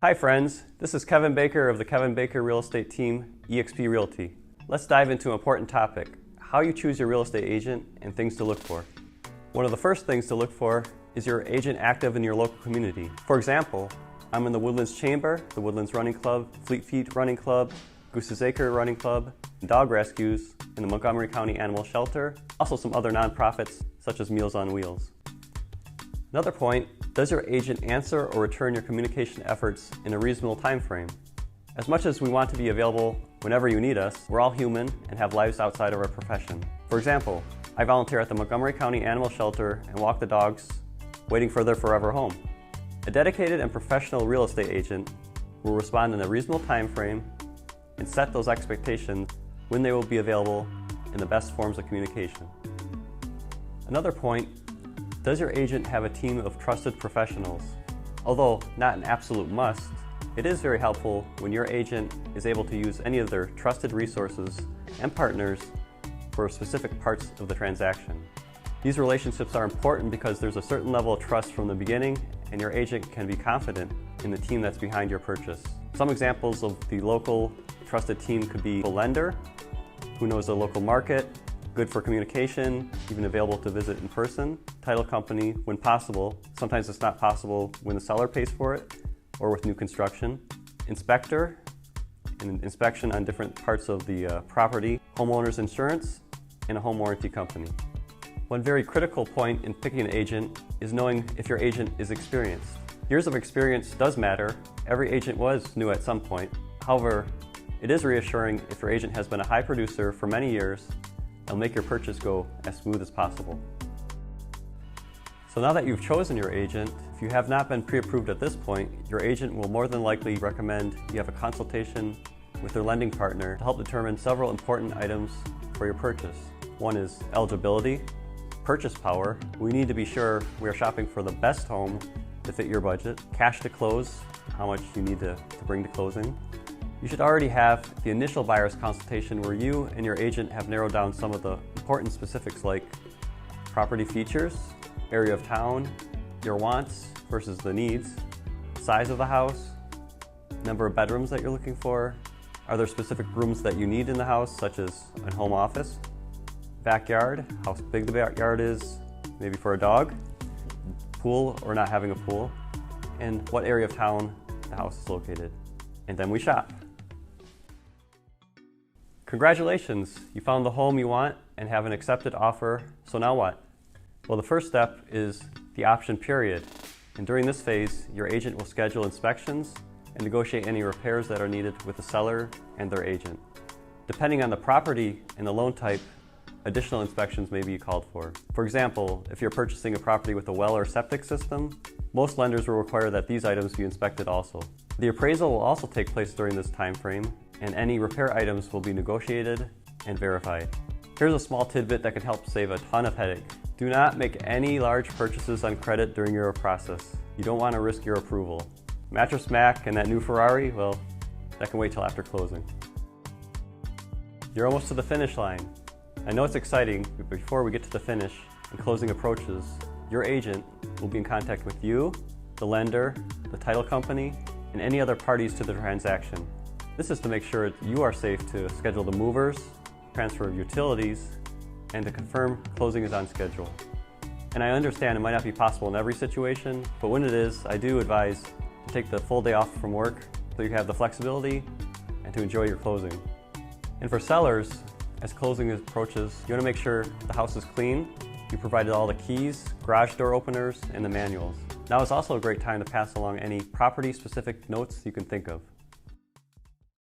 Hi friends, this is Kevin Baker of the Kevin Baker Real Estate Team, eXp Realty. Let's dive into an important topic, how you choose your real estate agent and things to look for. One of the first things to look for is your agent active in your local community. For example, I'm in the Woodlands Chamber, the Woodlands Running Club, Fleet Feet Running Club, Goose's Acre Running Club, and dog rescues in the Montgomery County Animal Shelter, also some other nonprofits such as Meals on Wheels. Another point, does your agent answer or return your communication efforts in a reasonable time frame? As much as we want to be available whenever you need us, we're all human and have lives outside of our profession. For example, I volunteer at the Montgomery County Animal Shelter and walk the dogs waiting for their forever home. A dedicated and professional real estate agent will respond in a reasonable time frame and set those expectations when they will be available in the best forms of communication. Another point, does your agent have a team of trusted professionals? Although not an absolute must, it is very helpful when your agent is able to use any of their trusted resources and partners for specific parts of the transaction. These relationships are important because there's a certain level of trust from the beginning, and your agent can be confident in the team that's behind your purchase. Some examples of the local trusted team could be a lender who knows the local market, good for communication, even available to visit in person, title company when possible. Sometimes it's not possible when the seller pays for it or with new construction. Inspector, an inspection on different parts of the property, homeowner's insurance, and a home warranty company. One very critical point in picking an agent is knowing if your agent is experienced. Years of experience does matter. Every agent was new at some point. However, it is reassuring if your agent has been a high producer for many years. It'll make your purchase go as smooth as possible. So now that you've chosen your agent, if you have not been pre-approved at this point, your agent will more than likely recommend you have a consultation with their lending partner to help determine several important items for your purchase. One is eligibility, purchase power. We need to be sure we are shopping for the best home to fit your budget. Cash to close, how much you need to bring to closing. You should already have the initial buyer's consultation where you and your agent have narrowed down some of the important specifics like property features, area of town, your wants versus the needs, size of the house, number of bedrooms that you're looking for, are there specific rooms that you need in the house such as a home office, backyard, how big the backyard is, maybe for a dog, pool or not having a pool, and what area of town the house is located. And then we shop. Congratulations, you found the home you want and have an accepted offer, so now what? Well, the first step is the option period. And during this phase, your agent will schedule inspections and negotiate any repairs that are needed with the seller and their agent. Depending on the property and the loan type, additional inspections may be called for. For example, if you're purchasing a property with a well or septic system, most lenders will require that these items be inspected also. The appraisal will also take place during this time frame, and any repair items will be negotiated and verified. Here's a small tidbit that can help save a ton of headache. Do not make any large purchases on credit during your process. You don't want to risk your approval. Mattress Mac and that new Ferrari, well, that can wait till after closing. You're almost to the finish line. I know it's exciting, but before we get to the finish and closing approaches, your agent will be in contact with you, the lender, the title company, and any other parties to the transaction. This is to make sure you are safe to schedule the movers, transfer of utilities, and to confirm closing is on schedule. And I understand it might not be possible in every situation, but when it is, I do advise to take the full day off from work so you have the flexibility and to enjoy your closing. And for sellers, as closing approaches, you want to make sure the house is clean. You provided all the keys, garage door openers, and the manuals. Now is also a great time to pass along any property-specific notes you can think of.